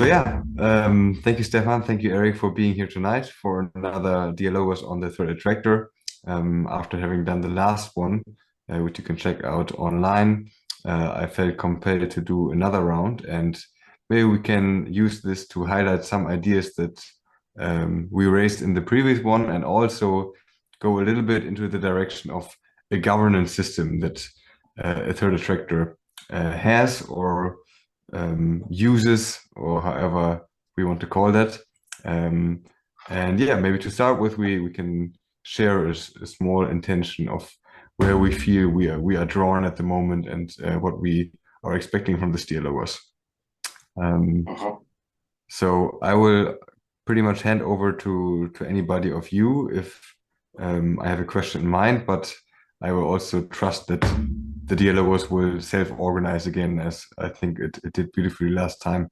Thank you, Stefan. Thank you, Eric, for being here tonight for another dialogos on the third attractor. After having done the last one, which you can check out online, I felt compelled to do another round, and maybe we can use this to highlight some ideas that we raised in the previous one, and also go a little bit into the direction of a governance system that a third attractor has or uses, or however we want to call that. And yeah, maybe to start with, we can share a small intention of where we feel we are drawn at the moment, and what we are expecting from this dialogos. So I will pretty much hand over to anybody of you if I have a question in mind, but I will also trust that the dialogos will self-organize again, as I think it did beautifully last time.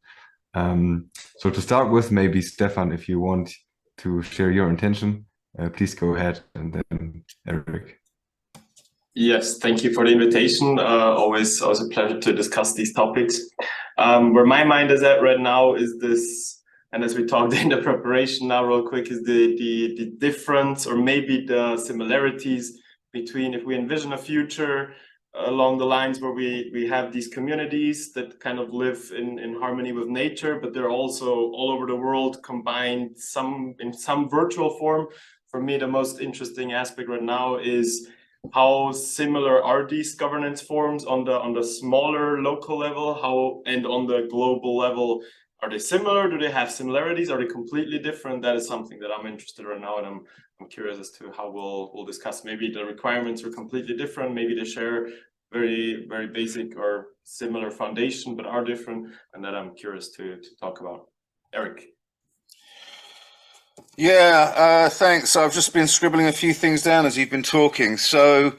So to start with, maybe Stefan, if you want to share your intention, please go ahead, and then Eric. Yes, thank you for the invitation. Always a pleasure to discuss these topics. Where my mind is at right now is this, and as we talked in the preparation now real quick, is the difference, or maybe the similarities between, if we envision a future along the lines where we have these communities that kind of live in harmony with nature, but they're also all over the world combined in some virtual form. For me, the most interesting aspect right now is how similar are these governance forms on the smaller local level, and on the global level, are they similar? Do they have similarities? Are they completely different? That is something that I'm interested in right now, and I'm curious as to how we'll discuss. Maybe the requirements are completely different. Maybe they share very, very basic or similar foundation, but are different, and that I'm curious to talk about. Eric. Yeah, thanks. I've just been scribbling a few things down as you've been talking. So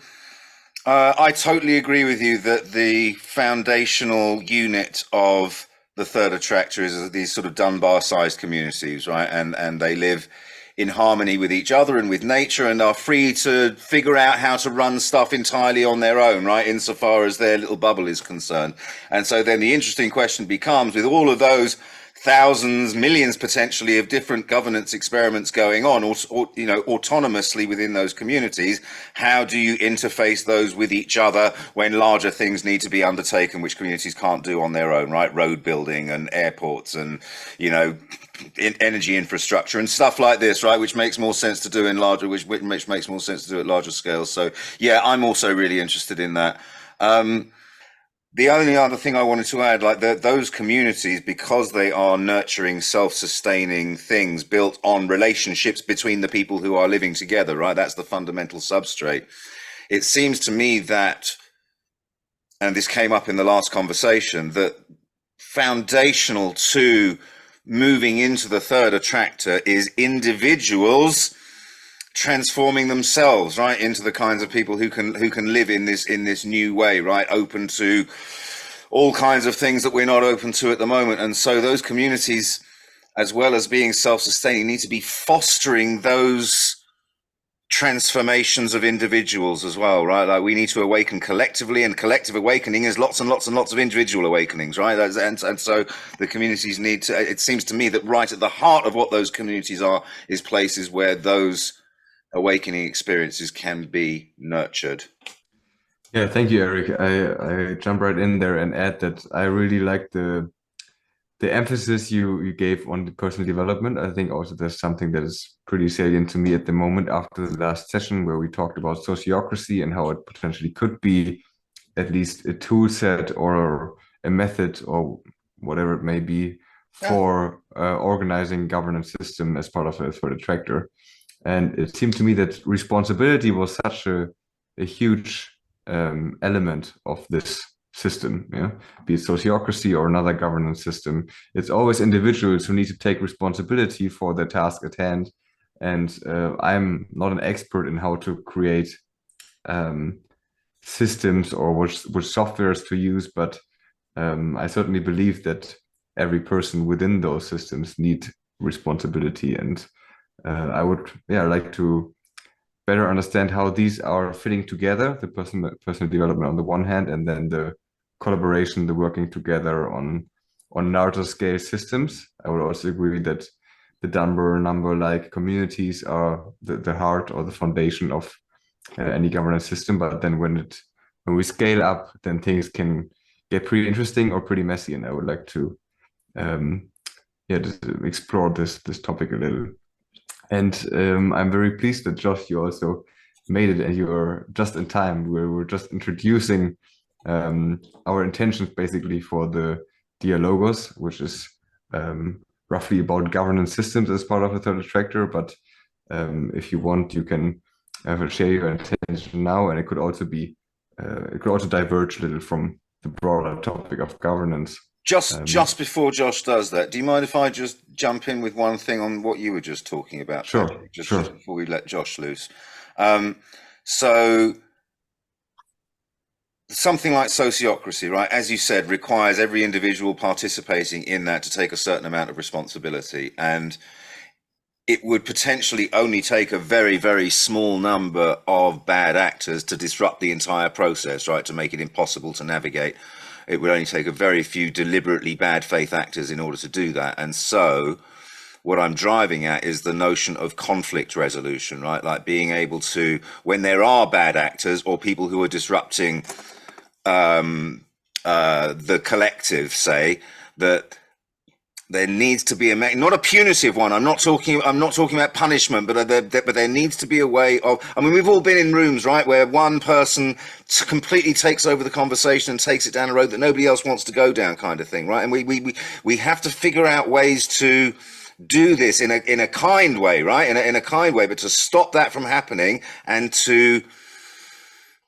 I totally agree with you that the foundational unit of the third attractor is these sort of Dunbar-sized communities, right? And they live in harmony with each other and with nature, and are free to figure out how to run stuff entirely on their own, right? Insofar as their little bubble is concerned. And so then the interesting question becomes, with all of those thousands, millions potentially of different governance experiments going on, or autonomously within those communities, how do you interface those with each other when larger things need to be undertaken, which communities can't do on their own, right? Road building and airports and, energy infrastructure and stuff like this, right? Which makes more sense to do in larger, which makes more sense to do at larger scales. So yeah, I'm also really interested in that. The only other thing I wanted to add, like those communities, because they are nurturing, self-sustaining things built on relationships between the people who are living together, right? That's the fundamental substrate. It seems to me that, and this came up in the last conversation, that foundational to moving into the third attractor is individuals transforming themselves, right, into the kinds of people who can live in this new way, right, open to all kinds of things that we're not open to at the moment. And so those communities, as well as being self-sustaining, need to be fostering those transformations of individuals as well, right? Like, we need to awaken collectively, and collective awakening is lots and lots and lots of individual awakenings, right? And so the communities need to, it seems to me that right at the heart of what those communities are is places where those awakening experiences can be nurtured. Yeah, thank you, Eric. I jump right in there and add that I really like the emphasis you gave on the personal development. I think also there's something that is pretty salient to me at the moment after the last session, where we talked about sociocracy and how it potentially could be at least a tool set or a method or whatever it may be for organizing governance system as part of a third attractor. And it seemed to me that responsibility was such a huge element of this system, be it sociocracy or another governance system. It's always individuals who need to take responsibility for the task at hand. And I'm not an expert in how to create systems or which softwares to use, but I certainly believe that every person within those systems need responsibility, and I would like to better understand how these are fitting together, the personal development on the one hand, and then the collaboration, the working together on on larger scale systems. I would also agree that the Dunbar number-like communities are the heart or the foundation of any governance system. But then when we scale up, then things can get pretty interesting or pretty messy. And I would like to just explore this topic a little. And I'm very pleased that Josh, you also made it, and you were just in time. We were just introducing our intentions basically for the dialogos, which is roughly about governance systems as part of the third attractor. But if you want, you can share your intention now, and it could also be it could also diverge a little from the broader topic of governance. Just before Josh does that, do you mind if I just jump in with one thing on what you were just talking about? Sure, Patrick, just sure. before we let Josh loose. So something like sociocracy, right, as you said, requires every individual participating in that to take a certain amount of responsibility. And it would potentially only take a very, very small number of bad actors to disrupt the entire process, right, to make it impossible to navigate. It would only take a very few deliberately bad faith actors in order to do that. And so what I'm driving at is the notion of conflict resolution, right? Like being able to, when there are bad actors or people who are disrupting the collective, say, that there needs to be not a punitive one. I'm not talking about punishment, but there needs to be a way of. I mean, we've all been in rooms, right, where one person completely takes over the conversation and takes it down a road that nobody else wants to go down, kind of thing, right? And we have to figure out ways to do this in a kind way, right? In a kind way, but to stop that from happening and to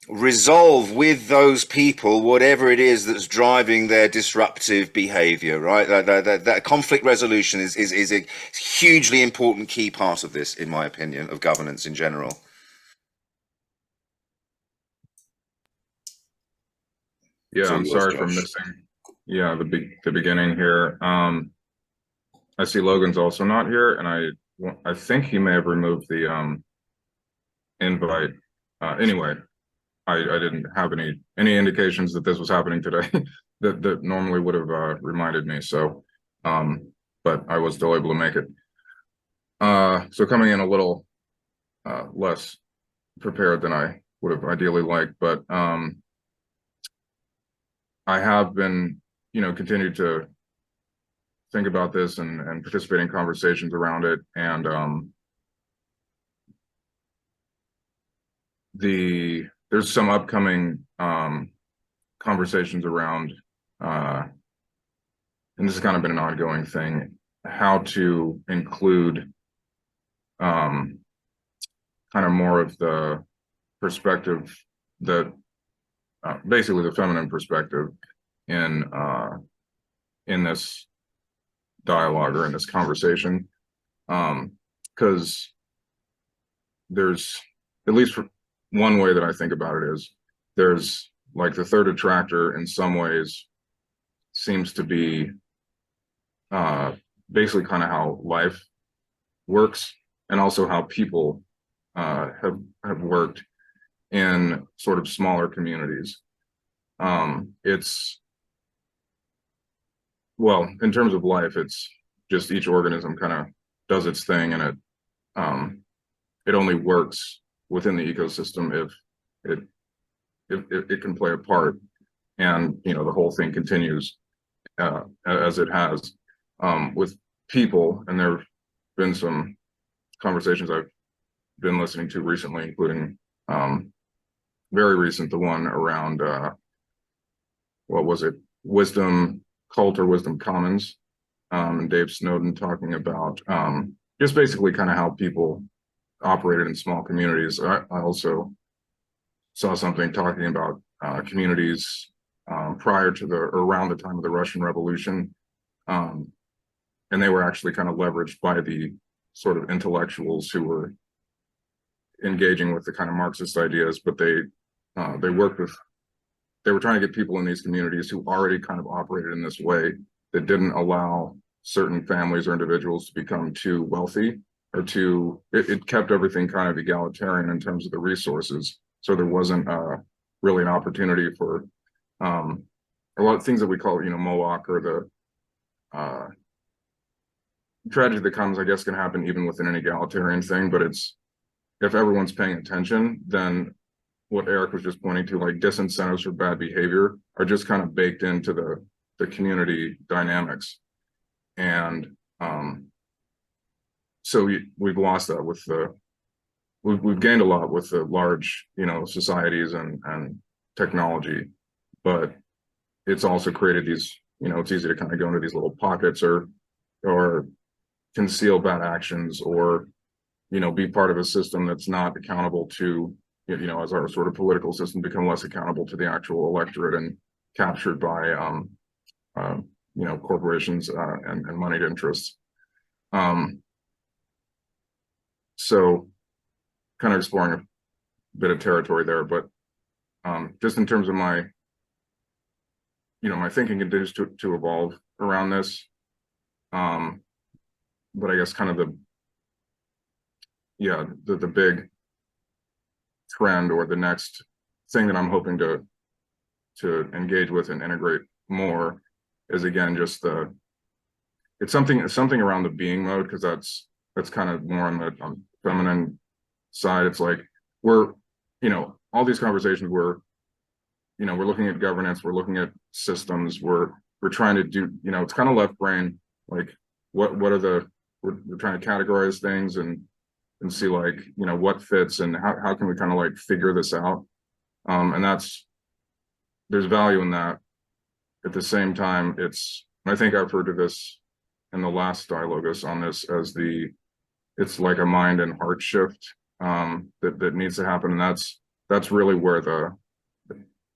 resolve with those people whatever it is that's driving their disruptive behavior, right? That conflict resolution is a hugely important key part of this, in my opinion, of governance in general. Yeah, I'm sorry for missing the beginning here. I see Logan's also not here, and I think he may have removed the invite. Anyway, I didn't have any indications that this was happening today that normally would have reminded me. So, but I was still able to make it. So coming in a little less prepared than I would have ideally liked, but I have been, continued to think about this and participate in conversations around it, and there's some upcoming conversations around, and this has kind of been an ongoing thing, how to include kind of more of the perspective that basically the feminine perspective in this dialogue or in this conversation, because there's, at least for one way that I think about it, is there's like the third attractor in some ways seems to be basically kind of how life works, and also how people have worked in sort of smaller communities. It's, well, in terms of life, it's just each organism kind of does its thing, and it only works within the ecosystem if it can play a part, and the whole thing continues as it has. With people, and there have been some conversations I've been listening to recently, including very recent, the one around what was it, wisdom cult or wisdom commons, and Dave Snowden talking about just basically kind of how people operated in small communities. I also saw something talking about communities prior to around the time of the Russian Revolution, and they were actually kind of leveraged by the sort of intellectuals who were engaging with the kind of Marxist ideas, but they were trying to get people in these communities who already kind of operated in this way, that didn't allow certain families or individuals to become too wealthy, or it kept everything kind of egalitarian in terms of the resources. So there wasn't really an opportunity for a lot of things that we call, MOOC, or tragedy that comes, I guess, can happen even within an egalitarian thing, but it's, if everyone's paying attention, then what Eric was just pointing to, like disincentives for bad behavior, are just kind of baked into the community dynamics. And so we've lost that with we've gained a lot with the large, societies and technology, but it's also created these, it's easy to kind of go into these little pockets or conceal bad actions, or be part of a system that's not accountable to, as our sort of political system become less accountable to the actual electorate and captured by corporations and moneyed interests. So kind of exploring a bit of territory there, but just in terms of my my thinking continues to evolve around this. But I guess kind of the big trend, or the next thing that I'm hoping to engage with and integrate more, is again just it's something around the being mode, because that's kind of more on the feminine side. It's like we're all these conversations we're looking at governance, we're looking at systems, we're trying to do, it's kind of left brain, like what are we're trying to categorize things and see like, what fits and how can we kind of like figure this out. And there's value in that. At the same time, I think I've heard of this in the last dialogos on this as it's like a mind and heart shift that needs to happen. And that's really where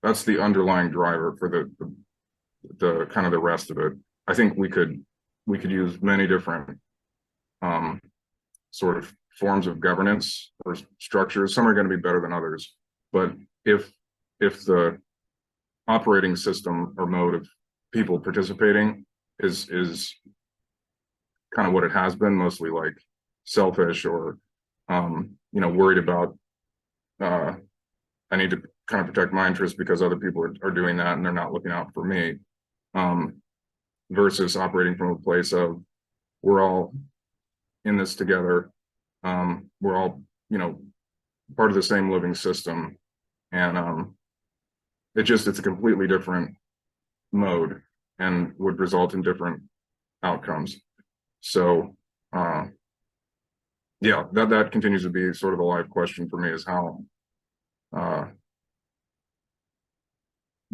that's the underlying driver for the kind of the rest of it. I think we could use many different sort of forms of governance or structures. Some are going to be better than others, but if the operating system or mode of people participating is kind of what it has been, mostly like selfish or worried about I need to kind of protect my interests because other people are doing that and they're not looking out for me, versus operating from a place of we're all in this together, we're all part of the same living system, and it's a completely different mode and would result in different outcomes. So that continues to be sort of a live question for me, is how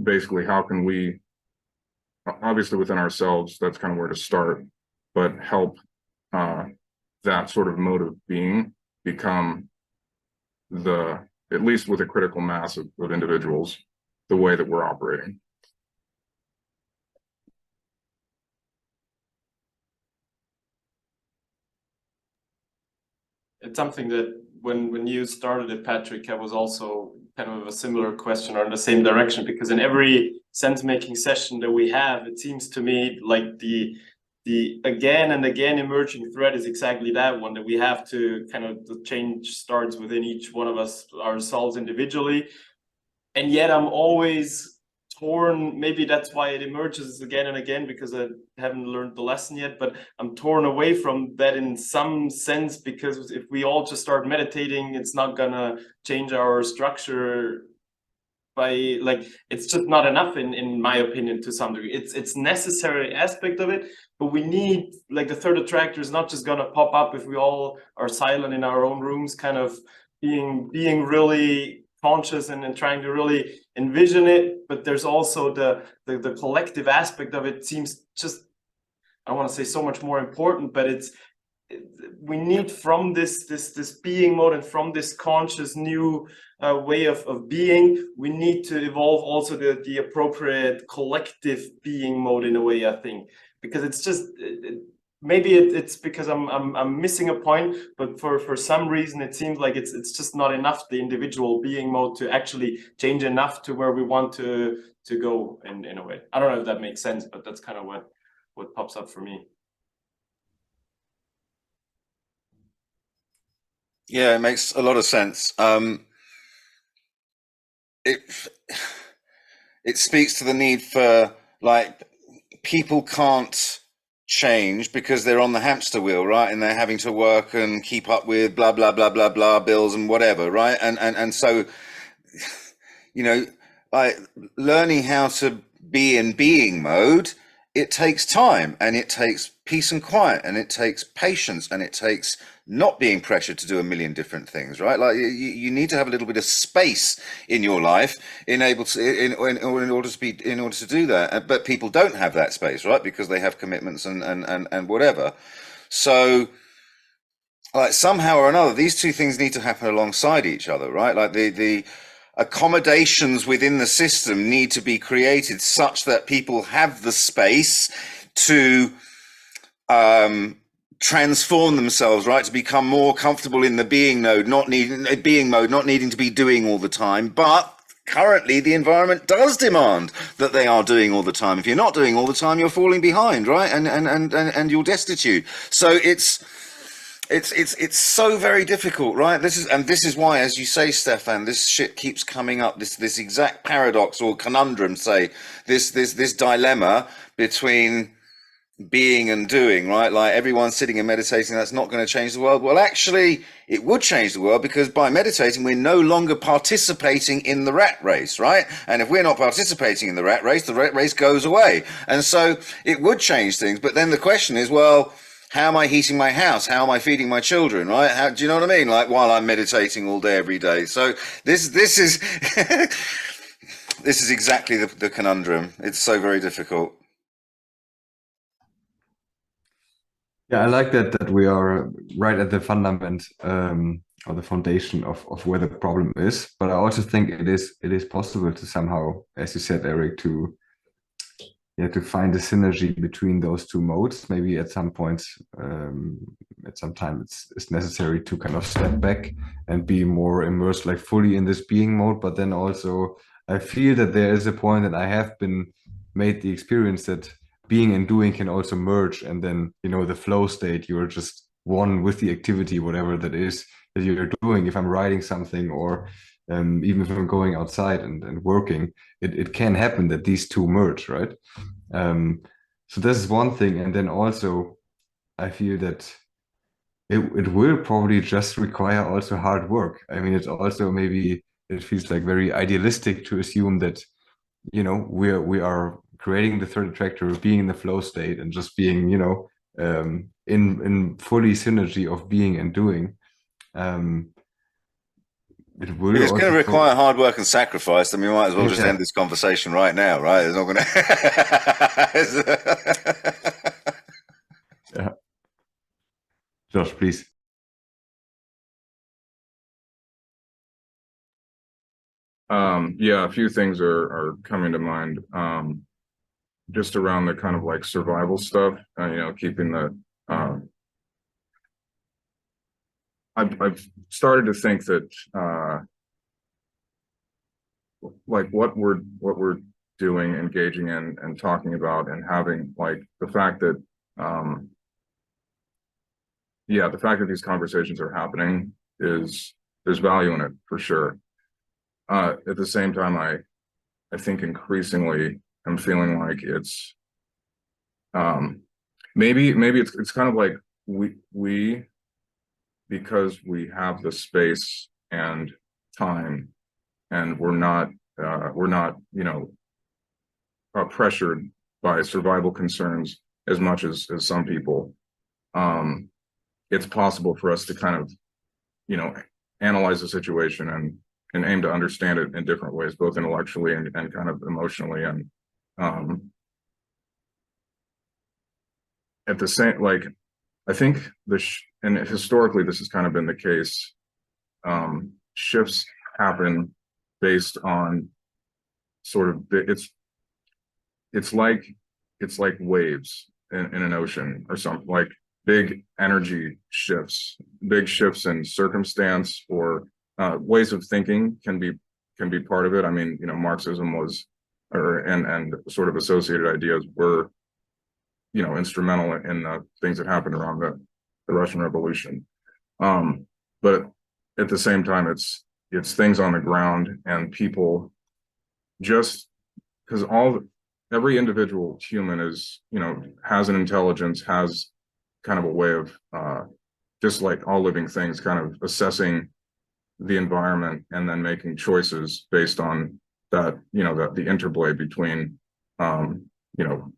basically how can we, obviously within ourselves, that's kind of where to start, but help that sort of mode of being become at least with a critical mass of individuals, the way that we're operating. It's something that when you started it, Patrick, I was also kind of a similar question or in the same direction, because in every sense-making session that we have, it seems to me like the again and again emerging thread is exactly that one, that we have to kind of, the change starts within each one of us ourselves individually. And yet I'm always torn, maybe that's why it emerges again and again, because I haven't learned the lesson yet, but I'm torn away from that in some sense, because if we all just start meditating, it's not gonna change our structure by, like, it's just not enough in my opinion, to some degree. It's necessary aspect of it, but we need, like, the third attractor is not just gonna pop up if we all are silent in our own rooms, kind of being really conscious and trying to really envision it. But there's also the collective aspect of it seems just, I don't want to say so much more important, but we need from this being mode and from this conscious new way of being, we need to evolve also the appropriate collective being mode in a way, I think, because it's just maybe it's because I'm missing a point, but for some reason it seems like it's just not enough, the individual being mode, to actually change enough to where we want to go in a way. I don't know if that makes sense, but that's kind of what pops up for me. Yeah, it makes a lot of sense. It speaks to the need for, like, people can't change because they're on the hamster wheel, right? And they're having to work and keep up with blah, blah, blah, blah, blah, bills and whatever, right? And so, you know, like learning how to be in being mode, it takes time and it takes peace and quiet and it takes patience and it takes not being pressured to do a million different things, right? Like you need to have a little bit of space in your life in order to do that. But people don't have that space, right? Because they have commitments and whatever. So like somehow or another, these two things need to happen alongside each other, right? Like the accommodations within the system need to be created such that people have the space to transform themselves, right? To become more comfortable in the being mode, not needing to be doing all the time. But currently the environment does demand that they are doing all the time. If you're not doing all the time, you're falling behind, right? And you're destitute. So it's so very difficult, right? This is why, as you say, Stefan, this shit keeps coming up. This exact paradox or conundrum, say, this dilemma between being and doing, right? Like everyone's sitting and meditating, that's not going to change the world. Well, actually, it would change the world because by meditating, we're no longer participating in the rat race, right? And if we're not participating in the rat race goes away. And so it would change things. But then the question is, well, how am I heating my house? How am I feeding my children, right? Do you know what I mean? Like while I'm meditating all day, every day. So this is this is exactly the conundrum. It's so very difficult. Yeah, I like that we are right at the fundament or the foundation of where the problem is. But I also think it is possible to somehow, as you said, Eric, to find a synergy between those two modes. Maybe at some points, at some time, it's necessary to kind of step back and be more immersed, like fully in this being mode. But then also, I feel that there is a point that I have been made the experience that being and doing can also merge, and then the flow state, you're just one with the activity, whatever that is that you're doing. If I'm writing something or even if I'm going outside and working, it can happen that these two merge, right? So this is one thing. And then also I feel that it will probably just require also hard work. I mean, it's also maybe it feels like very idealistic to assume that we are creating the third attractor, being in the flow state and just being in fully synergy of being and doing. It will It's going to require hard work and sacrifice. I mean, we might as well just Yeah. end this conversation right now, right? It's not going to. Yeah. Josh, please. Yeah, a few things are coming to mind. Just around the kind of like survival stuff, keeping the I've started to think that like what we're doing, engaging in and talking about and having like the fact that the fact that these conversations are happening there's value in it for sure. At the same time, I think increasingly I'm feeling like it's maybe it's kind of like we because we have the space and time and we're not pressured by survival concerns as much as some people. It's possible for us to kind of analyze the situation and aim to understand it in different ways, both intellectually and kind of emotionally. And at the same, like, I think and historically this has kind of been the case, shifts happen based on sort of, it's like waves in an ocean or something, like big energy shifts, big shifts in circumstance or ways of thinking can be part of it. I mean, Marxism was, and sort of associated ideas were, instrumental in the things that happened around the Russian Revolution. But at the same time, it's things on the ground and people just because every individual human is, you know, has an intelligence, has kind of a way of, just like all living things, kind of assessing the environment and then making choices based on that, you know, that the interplay between, you know,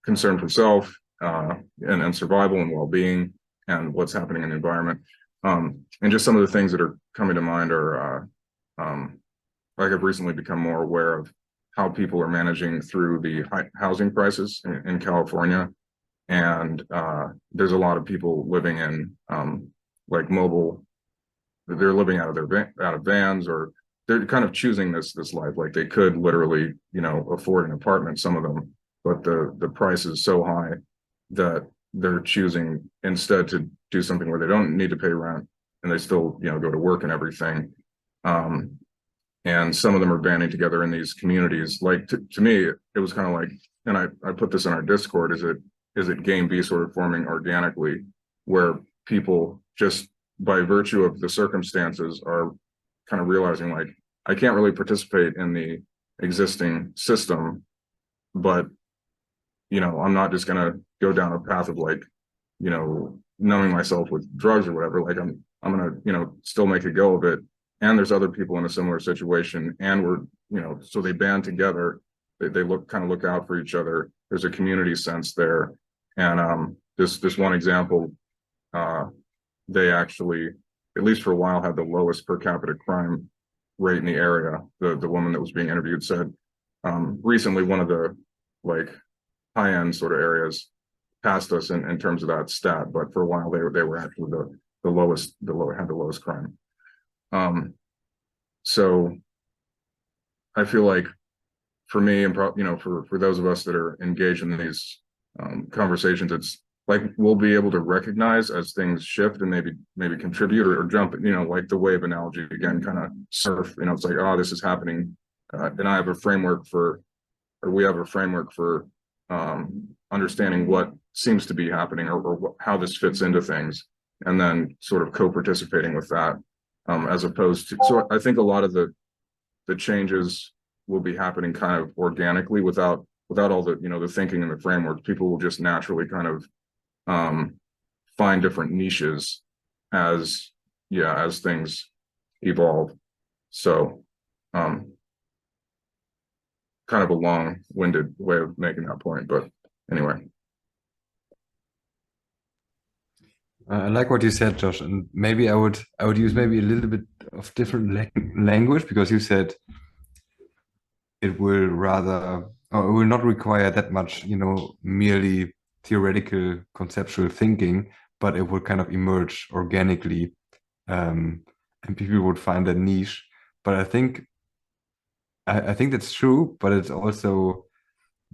concern for self, and survival and well-being and what's happening in the environment. And just some of the things that are coming to mind are, like I've recently become more aware of how people are managing through the housing crisis in California. And there's a lot of people living in like mobile, they're living out of vans, or they're kind of choosing this life. Like they could literally, you know, afford an apartment, some of them, but the price is so high that they're choosing instead to do something where they don't need to pay rent and they still, you know, go to work and everything. And some of them are banding together in these communities. Like to me, it was kind of like, and I put this in our Discord, is it game B sort of forming organically, where people just by virtue of the circumstances are kind of realizing like, I can't really participate in the existing system, but, you know, I'm not just gonna go down a path of like, you know, numbing myself with drugs or whatever. Like I'm gonna, you know, still make a go of it. And there's other people in a similar situation, and we're, you know, so they band together. They look out for each other. There's a community sense there. And this one example, they actually, at least for a while, had the lowest per capita crime rate in the area. The woman that was being interviewed said, recently one of the like high-end sort of areas passed us in terms of that stat, but for a while they were actually the lowest, had the lowest crime. So I feel like for me, and you know, for those of us that are engaged in these conversations, it's like we'll be able to recognize as things shift and maybe contribute or jump, you know, like the wave analogy again, kind of surf, you know, it's like, oh, this is happening. And I have a framework for, or we have a framework for understanding what seems to be happening, or how this fits into things, and then sort of co-participating with that, as opposed to, so I think a lot of the changes will be happening kind of organically without all the, you know, the thinking and the framework. People will just naturally kind of find different niches as things evolve. So kind of a long-winded way of making that point, but anyway. I like what you said, Josh, and maybe I would use maybe a little bit of different language, because you said it will rather, or it will not require that much, you know, merely theoretical conceptual thinking, but it will kind of emerge organically, and people would find a niche. But I think that's true, but it's also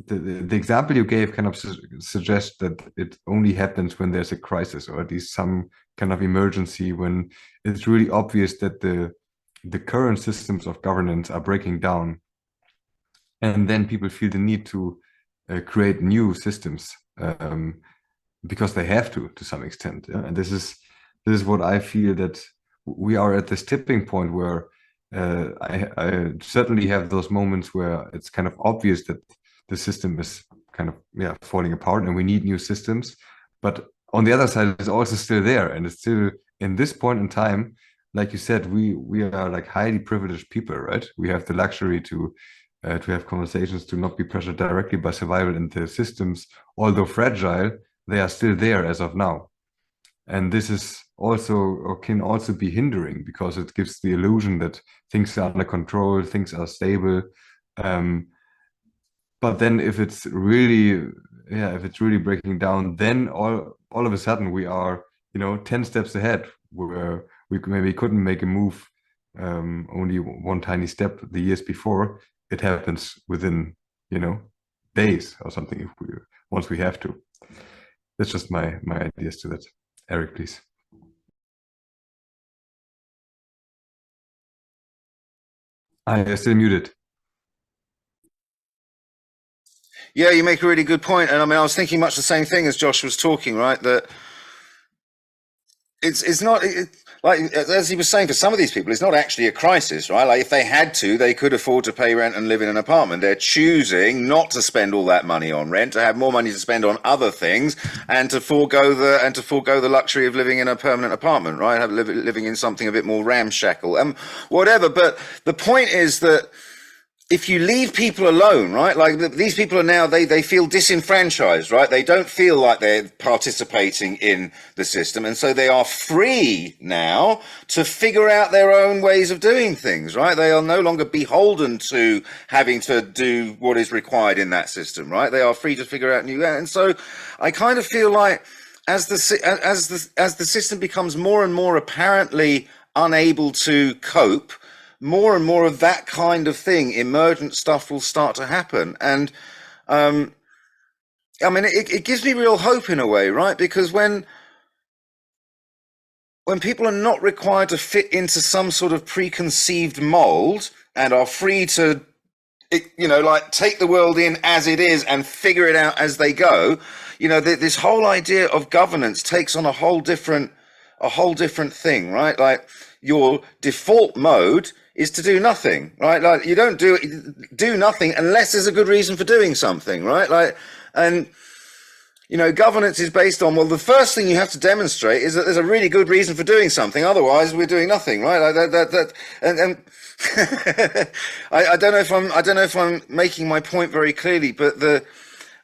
the example you gave kind of suggests that it only happens when there's a crisis, or at least some kind of emergency, when it's really obvious that the current systems of governance are breaking down, and then people feel the need to create new systems, because they have to some extent. Yeah? And this is what I feel, that we are at this tipping point where I certainly have those moments where it's kind of obvious that the system is kind of falling apart and we need new systems. But on the other side, it's also still there, and it's still in this point in time, like you said, we are like highly privileged people, right? We have the luxury to have conversations, to not be pressured directly by survival, and the systems, although fragile, they are still there as of now. And this is also, or can also be hindering, because it gives the illusion that things are under control, things are stable. But then if it's really breaking down, then all of a sudden we are, you know, 10 steps ahead, where we maybe couldn't make a move, only one tiny step the years before. It happens within, you know, days or something, once we have to. That's just my ideas to that. Eric, please. I still muted. Yeah, you make a really good point. And I mean, I was thinking much the same thing as Josh was talking, right? That it's not, like as he was saying, for some of these people, it's not actually a crisis, right? Like if they had to, they could afford to pay rent and live in an apartment. They're choosing not to spend all that money on rent, to have more money to spend on other things, and to forego the luxury of living in a permanent apartment, right? Living in something a bit more ramshackle and whatever. But the point is that if you leave people alone, right, like these people are now, they feel disenfranchised, right? They don't feel like they're participating in the system. And so they are free now to figure out their own ways of doing things, right? They are no longer beholden to having to do what is required in that system, right? They are free to figure out new. And so I kind of feel like as the system becomes more and more apparently unable to cope, more and more of that kind of thing, emergent stuff will start to happen. And I mean, it gives me real hope in a way, right? Because when people are not required to fit into some sort of preconceived mold and are free to, you know, like take the world in as it is and figure it out as they go, you know, this whole idea of governance takes on a whole different thing, right? Like your default mode is to do nothing, right? Like you don't do nothing unless there's a good reason for doing something, right? Like, and you know, governance is based on, well, the first thing you have to demonstrate is that there's a really good reason for doing something. Otherwise, we're doing nothing, right? Like and I don't know if I'm making my point very clearly, but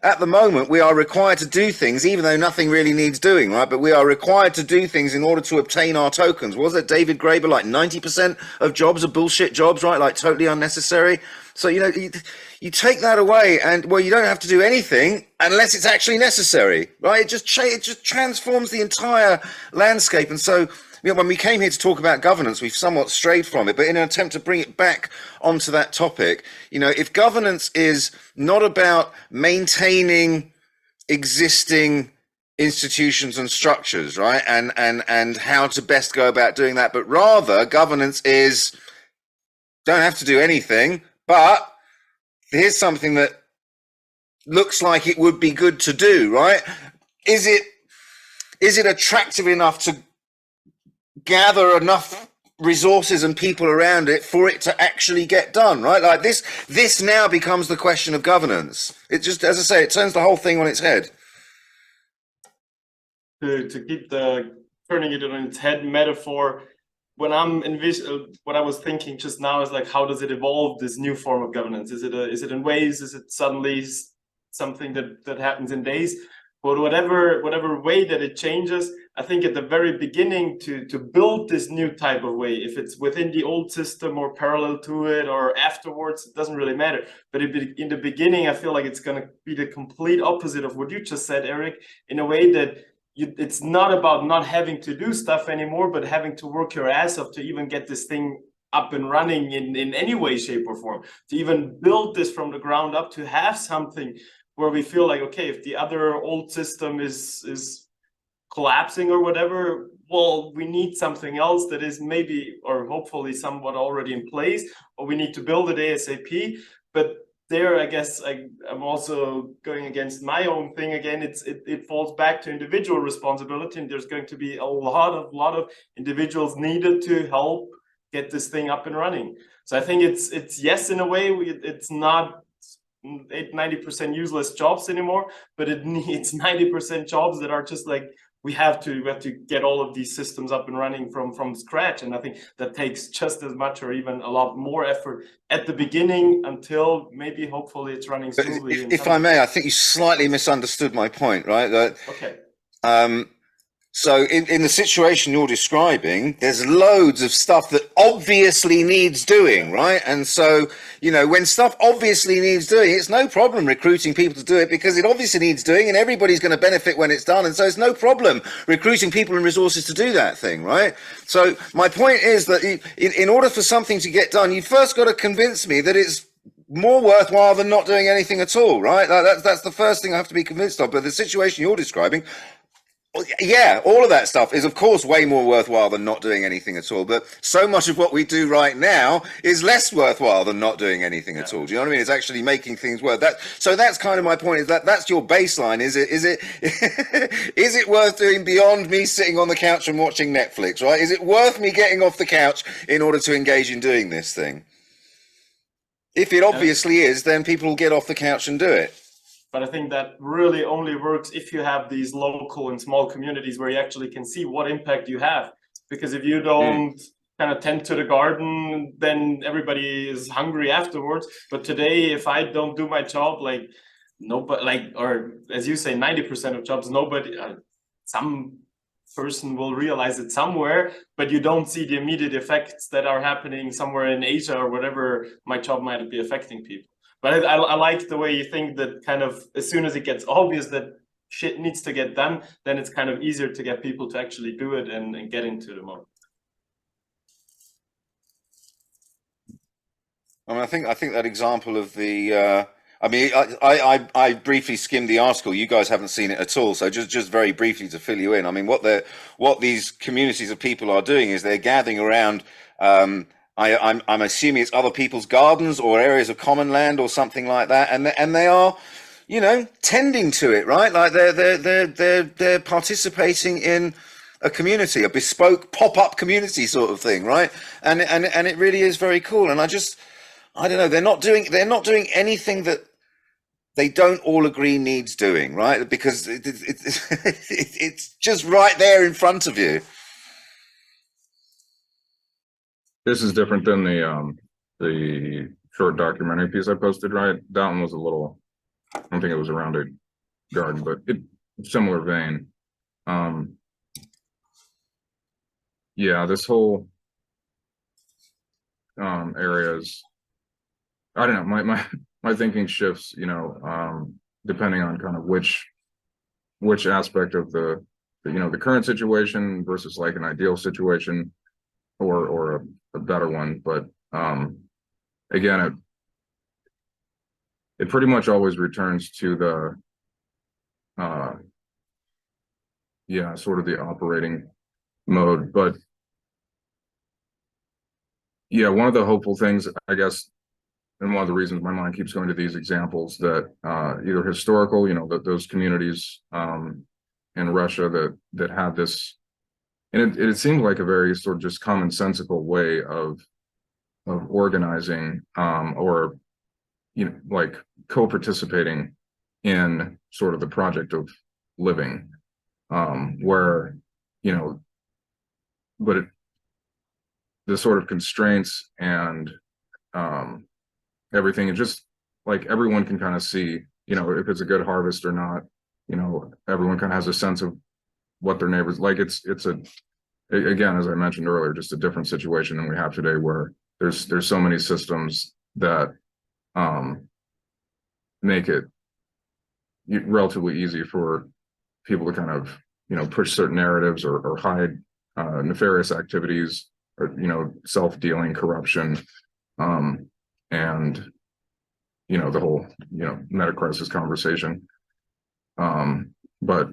at the moment, we are required to do things, even though nothing really needs doing, right? But we are required to do things in order to obtain our tokens. Was it David Graeber, like 90% of jobs are bullshit jobs, right? Like totally unnecessary. So, you know, you take that away and, well, you don't have to do anything unless it's actually necessary, right? It just transforms the entire landscape. And so, you know, when we came here to talk about governance, we've somewhat strayed from it, but in an attempt to bring it back onto that topic, you know, if governance is not about maintaining existing institutions and structures, right, and how to best go about doing that, but rather governance is don't have to do anything, but here's something that looks like it would be good to do, right? Is it attractive enough to gather enough resources and people around it for it to actually get done, right? Like this now becomes the question of governance. It just, as I say, it turns the whole thing on its head. To keep turning it on its head metaphor, when I'm what I was thinking just now is like, how does it evolve, this new form of governance? Is it in waves? Is it suddenly something that happens in days? But whatever way that it changes, I think at the very beginning to build this new type of way, if it's within the old system or parallel to it or afterwards, it doesn't really matter. But in the beginning, I feel like it's going to be the complete opposite of what you just said, Eric, in a way that it's not about not having to do stuff anymore, but having to work your ass off to even get this thing up and running in any way, shape, or form, to even build this from the ground up, to have something where we feel like, okay, if the other old system is collapsing or whatever, well, we need something else that is maybe or hopefully somewhat already in place, or we need to build it ASAP. But there, I guess I'm also going against my own thing again. It falls back to individual responsibility, and there's going to be a lot of individuals needed to help get this thing up and running. So I think it's yes, in a way, it's not 90% useless jobs anymore, but it's 90% jobs that are just like, we have to get all of these systems up and running from scratch. And I think that takes just as much or even a lot more effort at the beginning until maybe hopefully it's running smoothly. If I may, I think you slightly misunderstood my point, right? Okay. So in the situation you're describing, there's loads of stuff that obviously needs doing, right? And so, you know, when stuff obviously needs doing, it's no problem recruiting people to do it because it obviously needs doing and everybody's going to benefit when it's done. And so it's no problem recruiting people and resources to do that thing, right? So my point is that in order for something to get done, you first got to convince me that it's more worthwhile than not doing anything at all, right? That's the first thing I have to be convinced of. But the situation you're describing, Yeah, all of that stuff is, of course, way more worthwhile than not doing anything at all. But so much of what we do right now is less worthwhile than not doing anything at all. Do you know what I mean? It's actually making things work. So that's kind of my point. Is that's your baseline? Is it is it worth doing beyond me sitting on the couch and watching Netflix? Right? Is it worth me getting off the couch in order to engage in doing this thing? If it obviously is, then people will get off the couch and do it. But I think that really only works if you have these local and small communities where you actually can see what impact you have. Because if you don't kind of tend to the garden, then everybody is hungry afterwards. But today, if I don't do my job, like nobody, like, or as you say, 90% of jobs, nobody, some person will realize it somewhere, but you don't see the immediate effects that are happening somewhere in Asia or whatever my job might be affecting people. But I like the way you think that kind of as soon as it gets obvious that shit needs to get done, then it's kind of easier to get people to actually do it and get into the mode. I mean, I think that example of the. I mean, I briefly skimmed the article. You guys haven't seen it at all, so just very briefly to fill you in. I mean, what these communities of people are doing is they're gathering around. I'm assuming it's other people's gardens or areas of common land or something like that, and they are, you know, tending to it, right? Like they're participating in a community, a bespoke pop-up community sort of thing, right? And it really is very cool. And I don't know, they're not doing anything that they don't all agree needs doing, right? Because it's just right there in front of you. This is different than the short documentary piece I posted, right? That one was a little, I don't think it was around a garden, but similar vein. Yeah, this whole areas, I don't know, my thinking shifts, you know, depending on kind of which aspect of the you know, the current situation versus like an ideal situation or a better one. But again, it pretty much always returns to the yeah, sort of the operating mode. But yeah, one of the hopeful things, I guess, and one of the reasons my mind keeps going to these examples that either historical, you know, that those communities in Russia that had this, and it seemed like a very sort of just commonsensical way of organizing or, you know, like co-participating in sort of the project of living, where, you know, but the sort of constraints and everything, and just like everyone can kind of see, you know, if it's a good harvest or not. You know, everyone kind of has a sense of what their neighbors like. It's again, as I mentioned earlier, just a different situation than we have today, where there's so many systems that make it relatively easy for people to kind of, you know, push certain narratives or hide nefarious activities, or, you know, self-dealing, corruption, and, you know, the whole, you know, meta crisis conversation. But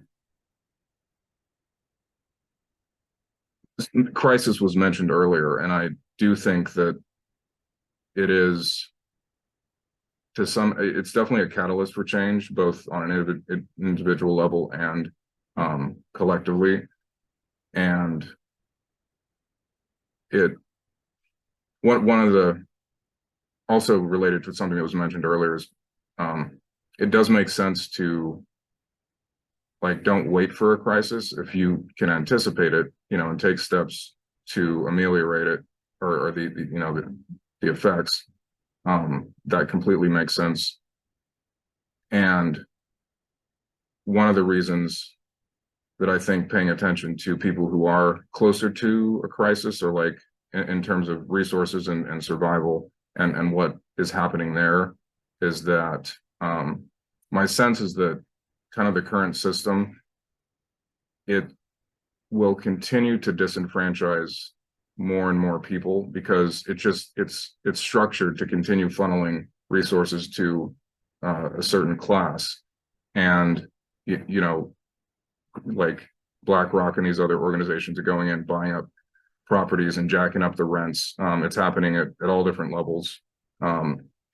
crisis was mentioned earlier, and I do think that it is, to some, it's definitely a catalyst for change, both on an individual level and collectively. And one of the, also related to something that was mentioned earlier, is it does make sense to, like, don't wait for a crisis if you can anticipate it, you know, and take steps to ameliorate it, or the you know, the effects. That completely makes sense. And one of the reasons that I think paying attention to people who are closer to a crisis, or like in terms of resources and survival and what is happening there, is that my sense is that kind of the current system, it will continue to disenfranchise more and more people, because it's structured to continue funneling resources to a certain class. And you know, like BlackRock and these other organizations are going in, buying up properties and jacking up the rents. It's happening at all different levels,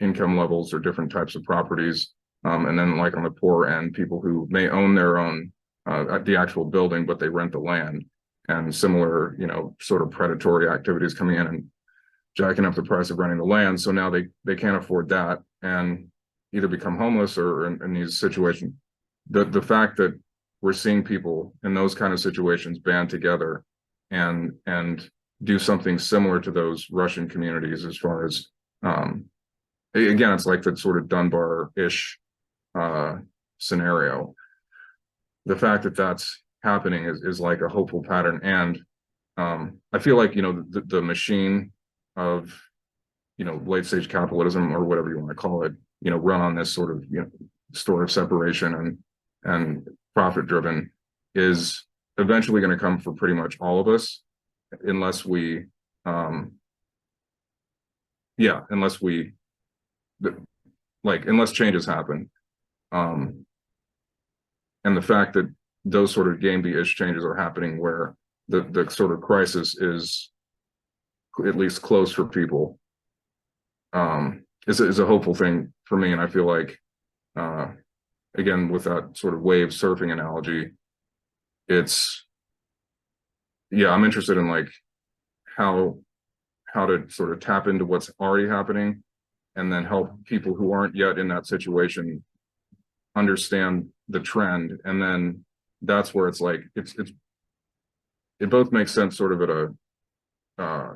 income levels or different types of properties. And then like on the poor end, people who may own their own, the actual building, but they rent the land, and similar, sort of predatory activities coming in and jacking up the price of renting the land. So now they can't afford that and either become homeless or in these situations. The fact that we're seeing people in those kind of situations band together and do something similar to those Russian communities, as far as again, it's like that sort of Dunbar-ish scenario. The fact that that's happening is like a hopeful pattern. And I feel like, the machine of, late stage capitalism, or whatever you want to call it, run on this sort of, store of separation and profit driven, is eventually going to come for pretty much all of us, unless we, unless changes happen. And the fact that those sort of Gamby-ish changes are happening, where the sort of crisis is at least close for people, is a hopeful thing for me. And I feel like, again, with that sort of wave surfing analogy, I'm interested in like how to sort of tap into what's already happening, and then help people who aren't yet in that situation understand the trend. And then that's where it's like it both makes sense sort of at a I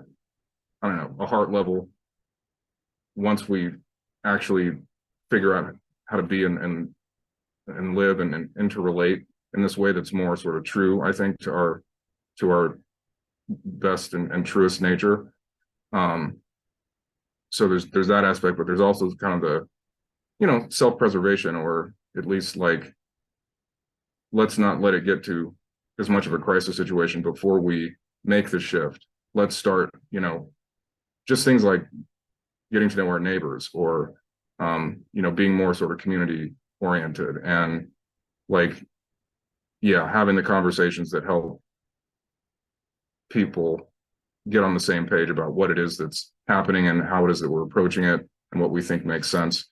don't know, a heart level, once we actually figure out how to be and live and interrelate in this way that's more sort of true, I think, to our best and truest nature. So there's that aspect, but there's also kind of the, self-preservation, or at least like, let's not let it get to as much of a crisis situation before we make the shift. Let's start, just things like getting to know our neighbors, or, being more sort of community oriented, and like, having the conversations that help people get on the same page about what it is that's happening and how it is that we're approaching it and what we think makes sense.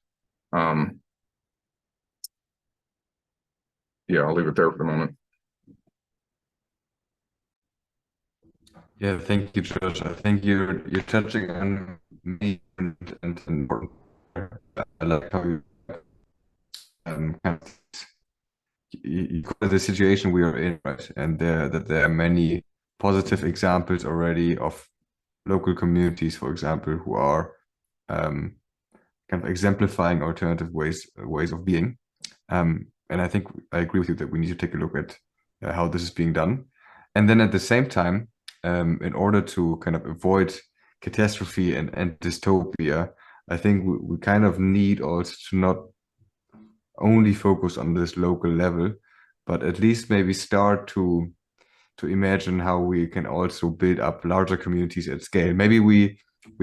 I'll leave it there for the moment. Yeah, thank you, Josh. I think you're touching on me and important. I like how you kind of you call it the situation we are in, right? And that there are many positive examples already of local communities, for example, who are kind of exemplifying alternative ways of being. And I think I agree with you that we need to take a look at how this is being done. And then at the same time, in order to kind of avoid catastrophe and dystopia, I think we kind of need also to not only focus on this local level, but at least maybe start to imagine how we can also build up larger communities at scale. Maybe we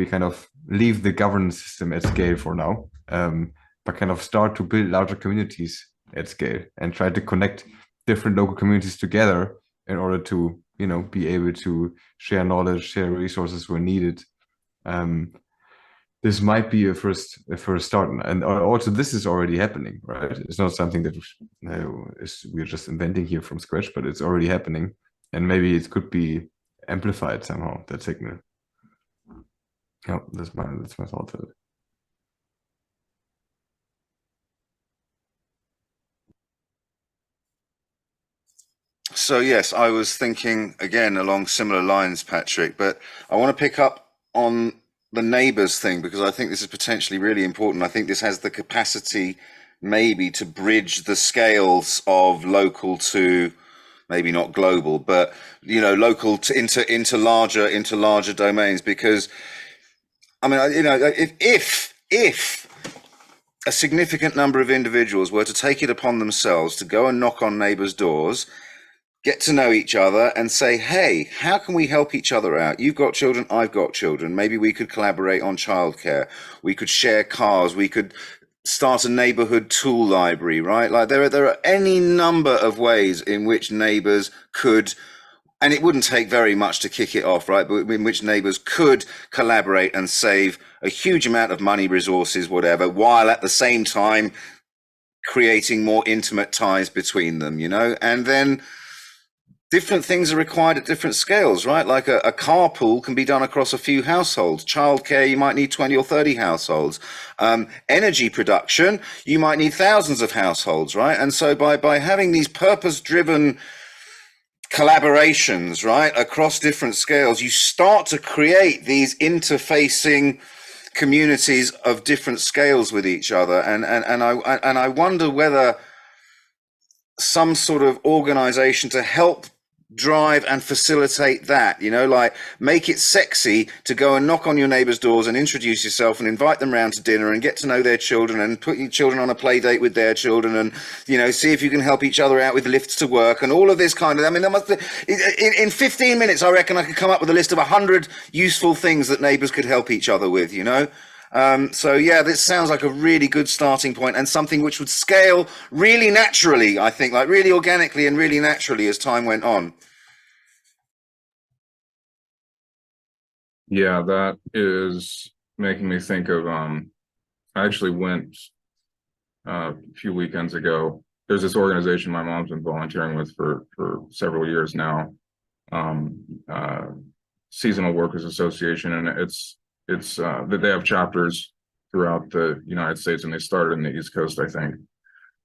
kind of leave the governance system at scale for now, but kind of start to build larger communities at scale and try to connect different local communities together in order to, be able to share knowledge, share resources where needed. This might be a first start, and also this is already happening, right? It's not something that we're just inventing here from scratch, but it's already happening, and maybe it could be amplified somehow, that signal. Yeah, that's my thought on it. So yes, I was thinking again along similar lines, Patrick, but I want to pick up on the neighbours thing, because I think this is potentially really important. I think this has the capacity maybe to bridge the scales of local to maybe not global, but local to into larger domains. Because I mean, if a significant number of individuals were to take it upon themselves to go and knock on neighbours' doors, get to know each other and say, hey, how can we help each other out? You've got children, I've got children. Maybe we could collaborate on childcare. We could share cars. We could start a neighborhood tool library, right? Like there are any number of ways in which neighbors could, and it wouldn't take very much to kick it off, right? But in which neighbors could collaborate and save a huge amount of money, resources, whatever, while at the same time creating more intimate ties between them, you know? And then different things are required at different scales, right? Like a carpool can be done across a few households. Childcare, you might need 20 or 30 households. Energy production, you might need thousands of households, right? And so by having these purpose-driven collaborations, right, across different scales, you start to create these interfacing communities of different scales with each other. And I wonder whether some sort of organization to help drive and facilitate that, you know, like make it sexy to go and knock on your neighbors' doors and introduce yourself and invite them round to dinner and get to know their children and put your children on a play date with their children and, you know, see if you can help each other out with lifts to work and all of this kind of, I mean, there must be, in 15 minutes, I reckon I could come up with a list of 100 useful things that neighbors could help each other with, you know? So yeah, this sounds like a really good starting point and something which would scale really naturally, I think, like really organically and really naturally as time went on. Yeah, that is making me think of, I actually went a few weekends ago. There's this organization my mom's been volunteering with for several years now, Seasonal Workers Association, and it's that they have chapters throughout the United States, and they started in the East Coast, I think.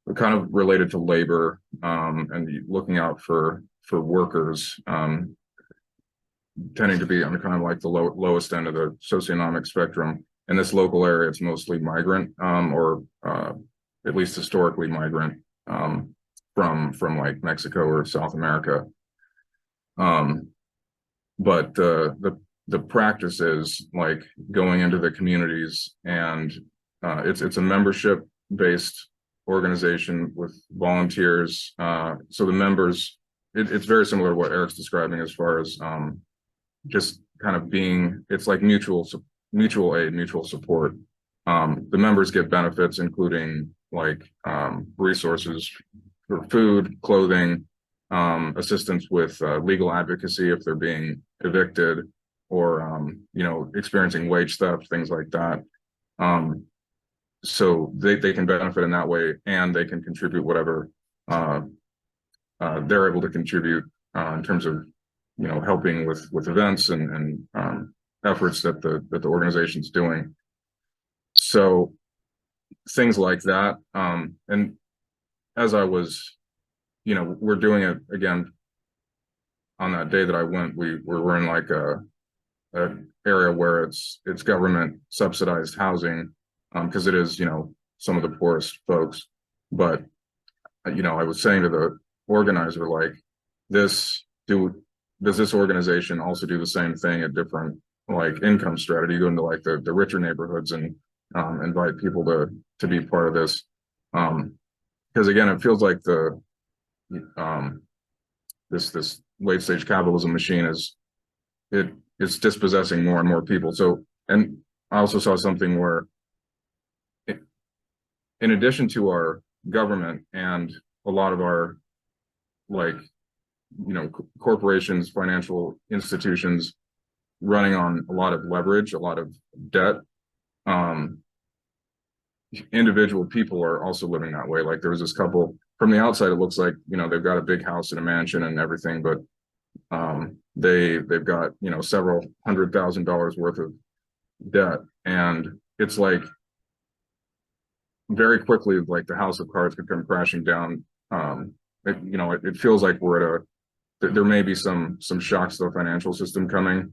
They're kind of related to labor, and looking out for workers, tending to be on kind of like the lowest end of the socioeconomic spectrum. In this local area, it's mostly migrant, or at least historically migrant, from like Mexico or South America. But the practice is like going into the communities, and it's a membership based organization with volunteers. So the members, it's very similar to what Eric's describing as far as just kind of being, it's like mutual aid, mutual support. The members get benefits, including like resources for food, clothing, assistance with legal advocacy if they're being evicted, or experiencing wage theft, things like that. So they can benefit in that way, and they can contribute whatever they're able to contribute in terms of helping with events and efforts that the organization's doing. So things like that. And as I was, we're doing it again on that day that I went, we're in like a area where it's government subsidized housing, because it is, some of the poorest folks. But, I was saying to the organizer, like, does this organization also do the same thing at different like income strata? Do you go into like the richer neighborhoods and invite people to be part of this? Because again, it feels like this late stage capitalism machine is dispossessing more and more people. So, and I also saw something where, in addition to our government and a lot of our like corporations, financial institutions running on a lot of leverage, a lot of debt, individual people are also living that way. Like there was this couple, from the outside it looks like they've got a big house and a mansion and everything, but they've got several $100,000 worth of debt, and it's like very quickly like the house of cards could come crashing down. It feels like we're at there may be some shocks to the financial system coming,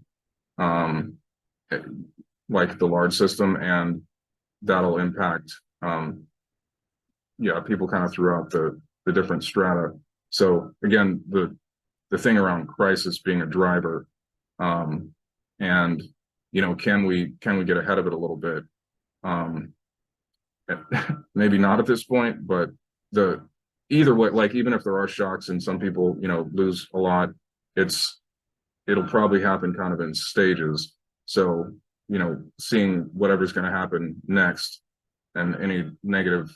like the large system, and that'll impact people kind of throughout the different strata. So again, the thing around crisis being a driver, and can we get ahead of it a little bit? Maybe not at this point, but either way, like even if there are shocks and some people lose a lot, it'll probably happen kind of in stages. So seeing whatever's going to happen next, and any negative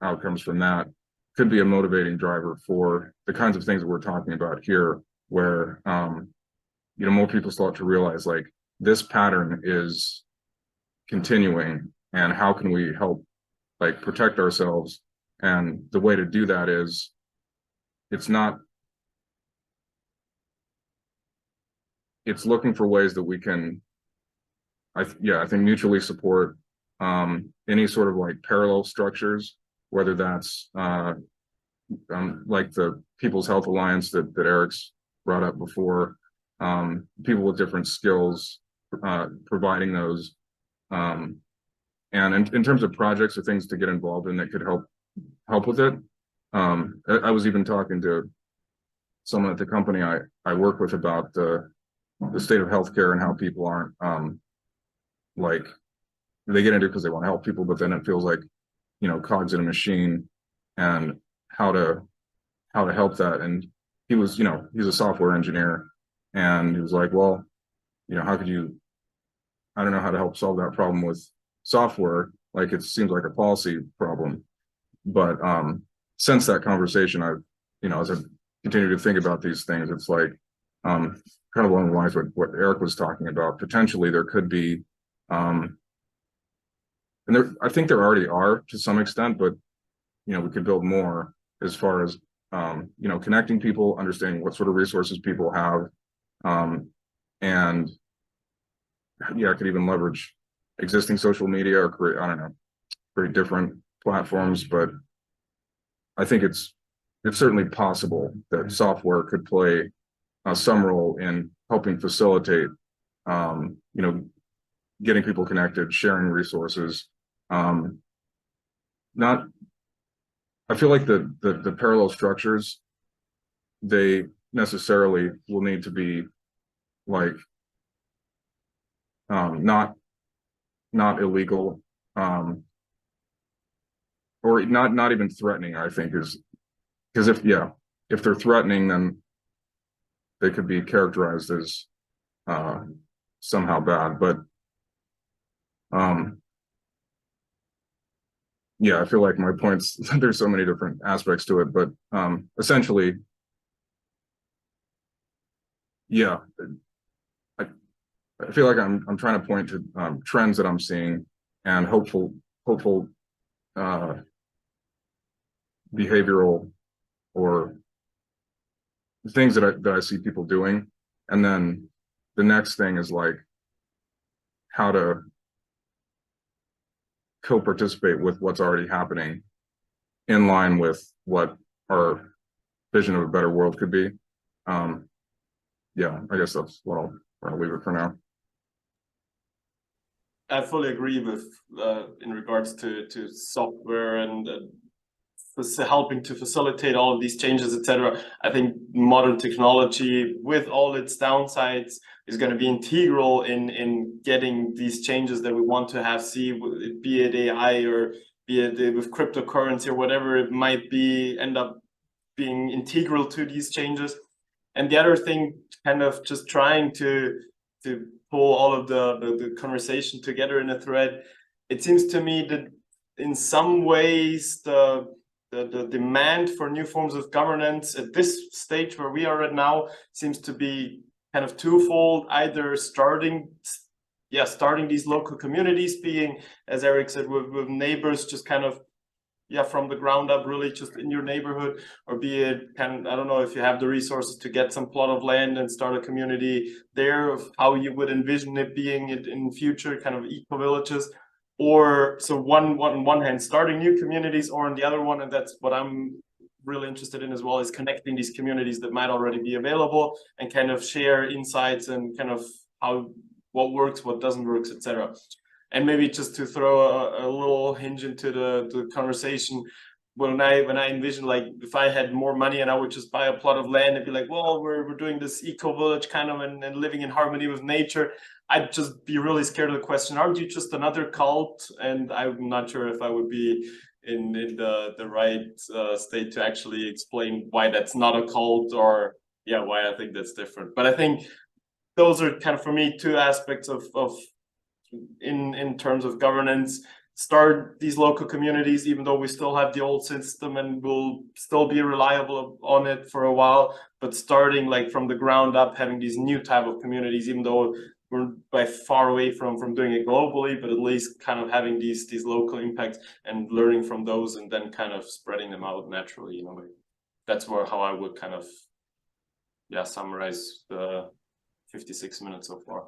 outcomes from that could be a motivating driver for the kinds of things that we're talking about here, where you know, more people start to realize like this pattern is continuing, and how can we help like protect ourselves? And the way to do that is it's looking for ways that we can I think mutually support any sort of like parallel structures, whether that's like the People's Health Alliance that Eric's brought up before, people with different skills, providing those, and in terms of projects or things to get involved in that could help with it. I was even talking to someone at the company I work with about the state of healthcare and how people aren't like they get into it because they want to help people, but then it feels like, you know, cogs in a machine, and how to help that. And he was, you know, he's a software engineer, and he was like, well, you know, I don't know how to help solve that problem with software. Like, it seems like a policy problem. But since that conversation, I've, you know, as I continue to think about these things, it's like kind of along the lines of what Eric was talking about. Potentially there could be and I think there already are to some extent, but you know, we could build more as far as you know, connecting people, understanding what sort of resources people have, and yeah, I could even leverage existing social media or create, I don't know, create different platforms. But I think it's certainly possible that software could play some role in helping facilitate, you know, getting people connected, sharing resources. I feel like the parallel structures, they necessarily will need to be like not illegal, or not even threatening, I think, is because if they're threatening, then they could be characterized as somehow bad. But yeah, I feel like my points, there's so many different aspects to it, but essentially, yeah, I feel like I'm trying to point to trends that I'm seeing and hopeful behavioral or things that I see people doing. And then the next thing is like how to co-participate with what's already happening in line with what our vision of a better world could be. Yeah, I guess that's what I'll leave it for now. I fully agree with in regards to software and helping to facilitate all of these changes, etc. I think modern technology, with all its downsides, is going to be integral in getting these changes that we want to have see, be it AI or be it with cryptocurrency or whatever it might be, end up being integral to these changes. And the other thing, kind of just trying to pull all of the conversation together in a thread, it seems to me that in some ways the demand for new forms of governance at this stage where we are right now seems to be kind of twofold: either starting these local communities, being, as Eric said, with neighbors, just kind of from the ground up, really just in your neighborhood, or be it kind of, I don't know if you have the resources to get some plot of land and start a community there, of how you would envision it being in future, kind of eco-villages. Or so on one hand starting new communities, or on the other one, and that's what I'm really interested in as well, is connecting these communities that might already be available and kind of share insights and kind of what works, what doesn't work, etc. And maybe just to throw a little hinge into the conversation, when I envision, like, if I had more money and I would just buy a plot of land and be like, well, we're doing this eco village kind of and living in harmony with nature, I'd just be really scared of the question, aren't you just another cult? And I'm not sure if I would be in the right state to actually explain why that's not a cult, or why I think that's different. But I think those are kind of, for me, two aspects of in terms of governance. start these local communities, even though we still have the old system and will still be reliable on it for a while, but starting like from the ground up, having these new type of communities, even though we're by far away from doing it globally, but at least kind of having these local impacts and learning from those and then kind of spreading them out naturally, you know. That's how I would kind of, yeah, summarize the 56 minutes so far.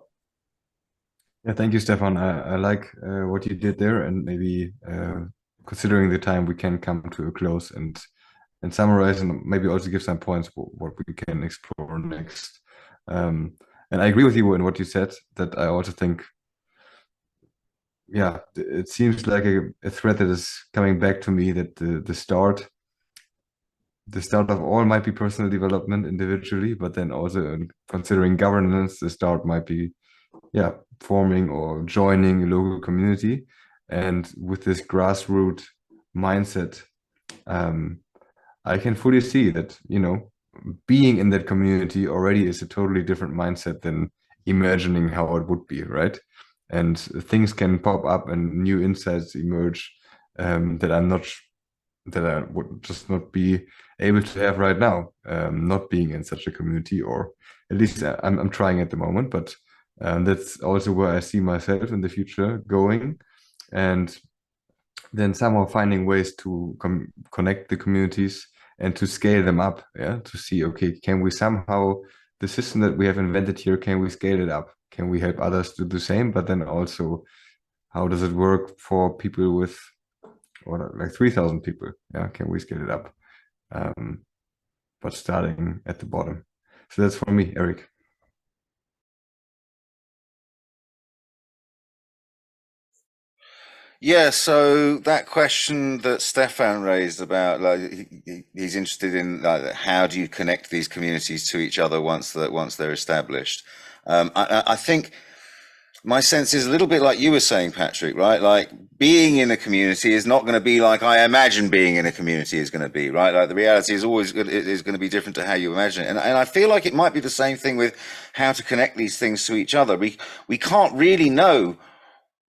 Yeah, thank you, Stefan. I like what you did there, and maybe considering the time, we can come to a close and summarize, and maybe also give some points what we can explore next. And I agree with you in what you said, that I also think, yeah, it seems like a thread that is coming back to me, that the start of all might be personal development individually, but then also considering governance, the start might be, yeah, forming or joining a local community. And with this grassroots mindset, I can fully see that, you know, being in that community already is a totally different mindset than imagining how it would be, right? And things can pop up and new insights emerge that I would just not be able to have right now, not being in such a community, or at least I'm trying at the moment, but that's also where I see myself in the future going, and then somehow finding ways to connect the communities and to scale them up, yeah, to see, okay, can we somehow, the system that we have invented here, can we scale it up? Can we help others do the same? But then also, how does it work for people with, or like 3,000 people? Yeah, can we scale it up? But starting at the bottom. So that's for me, Eric. Yeah, so that question that Stefan raised about, like, he's interested in, like, how do you connect these communities to each other once they're established. I think my sense is a little bit like you were saying, Patrick, right? Like, being in a community is not going to be like I imagine being in a community is going to be, right? Like, the reality is always going to be different to how you imagine it. And I feel like it might be the same thing with how to connect these things to each other. We can't really know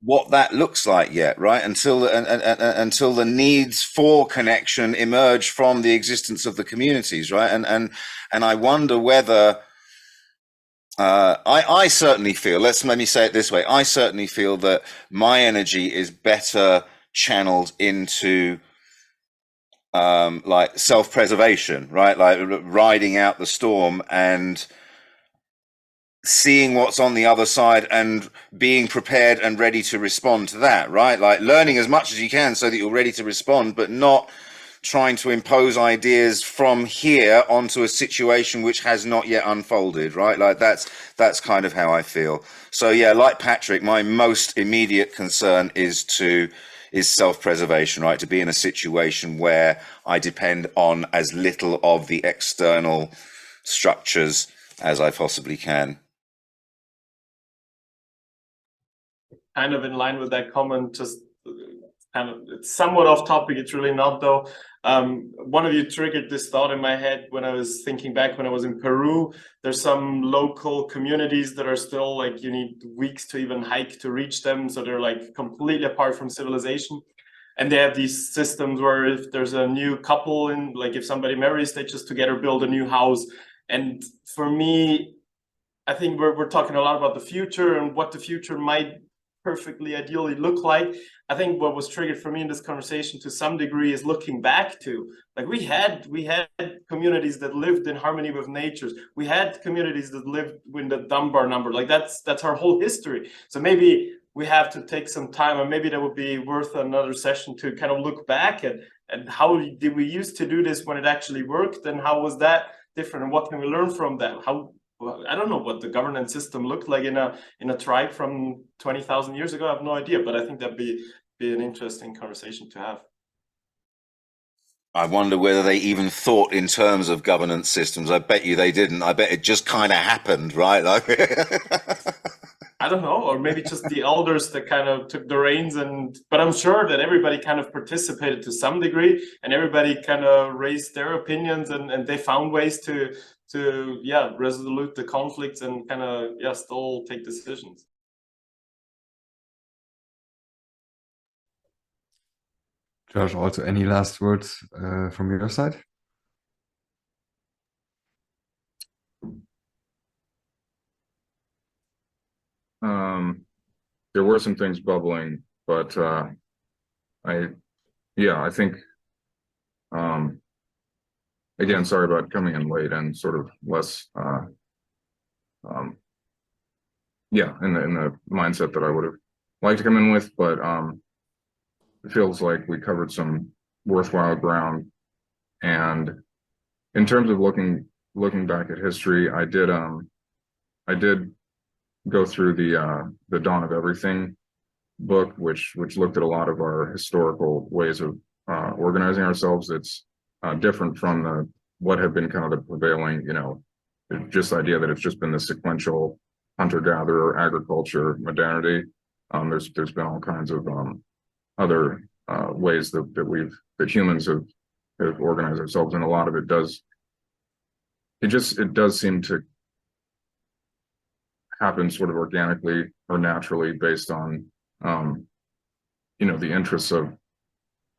what that looks like yet, right? Until the needs for connection emerge from the existence of the communities, right? And I wonder whether I certainly feel, let me say it this way, I certainly feel that my energy is better channeled into like self-preservation, right? Like riding out the storm and seeing what's on the other side and being prepared and ready to respond to that, right? Like learning as much as you can so that you're ready to respond, but not trying to impose ideas from here onto a situation which has not yet unfolded, right? Like that's kind of how I feel. So yeah, like Patrick, my most immediate concern is self-preservation, right? To be in a situation where I depend on as little of the external structures as I possibly can. Kind of in line with that comment, just kind of, it's somewhat off topic, it's really not though. One of you triggered this thought in my head when I was thinking back when I was in Peru. There's some local communities that are still like, you need weeks to even hike to reach them, so they're like completely apart from civilization. And they have these systems where if there's a new couple in, like if somebody marries, they just together build a new house. And for me, I think we're talking a lot about the future and what the future might perfectly ideally look like. I think what was triggered for me in this conversation to some degree is looking back to, like, we had communities that lived in harmony with nature. We had communities that lived with the Dunbar number. Like that's our whole history. So maybe we have to take some time, and maybe that would be worth another session to kind of look back at how did we used to do this when it actually worked, and how was that different, and what can we learn from that? Well, I don't know what the governance system looked like in a tribe from 20,000 years ago. I have no idea, but I think that'd be an interesting conversation to have. I wonder whether they even thought in terms of governance systems. I bet you they didn't. I bet it just kind of happened, right? Like I don't know, or maybe just the elders that kind of took the reins, but I'm sure that everybody kind of participated to some degree, and everybody kind of raised their opinions, and they found ways to resolve the conflicts and kind of still take decisions. Josh, also any last words from your side? There were some things bubbling, but I think again, sorry about coming in late and sort of less in the mindset that I would have liked to come in with, but it feels like we covered some worthwhile ground. And in terms of looking back at history, I did go through the Dawn of Everything book, which looked at a lot of our historical ways of organizing ourselves. It's different from what had been kind of the prevailing, just idea that it's just been the sequential hunter-gatherer agriculture modernity. There's been all kinds of other ways that humans have organized ourselves, and a lot of it does seem to happen sort of organically or naturally based on the interests of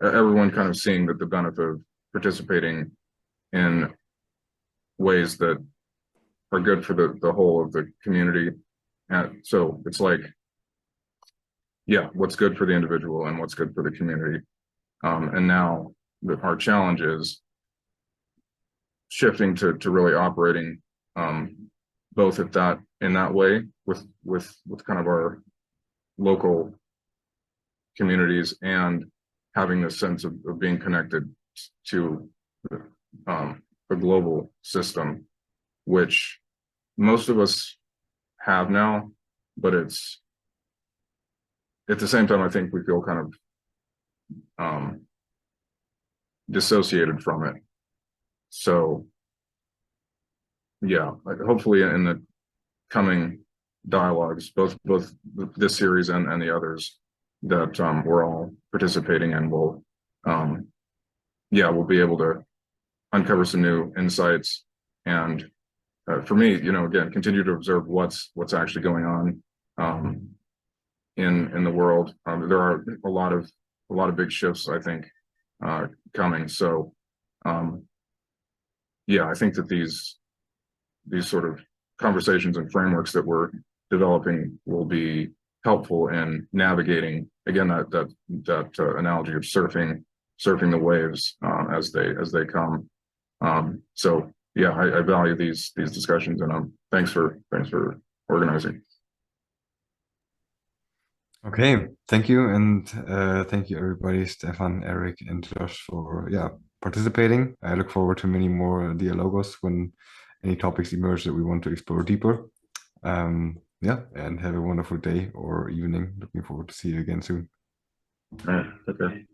everyone kind of seeing that the benefit of participating in ways that are good for the whole of the community. And so it's like, what's good for the individual and what's good for the community. And now our challenge is shifting to really operating both in that way with kind of our local communities and having this sense of being connected to the global system, which most of us have now, but it's at the same time, I think we feel kind of dissociated from it. So hopefully in the coming dialogues, both this series and the others that we're all participating in, we'll be able to uncover some new insights and for me, again, continue to observe what's actually going on in the world. There are a lot of big shifts, I think, coming. So I think that these sort of conversations and frameworks that we're developing will be helpful in navigating, again, that analogy of surfing the waves as they come. I value these discussions, and thanks for organizing. Okay, thank you, and thank you everybody, Stefan, Eric, and Josh for participating. I look forward to many more dialogos when any topics emerge that we want to explore deeper. And have a wonderful day or evening. Looking forward to see you again soon. All right, okay.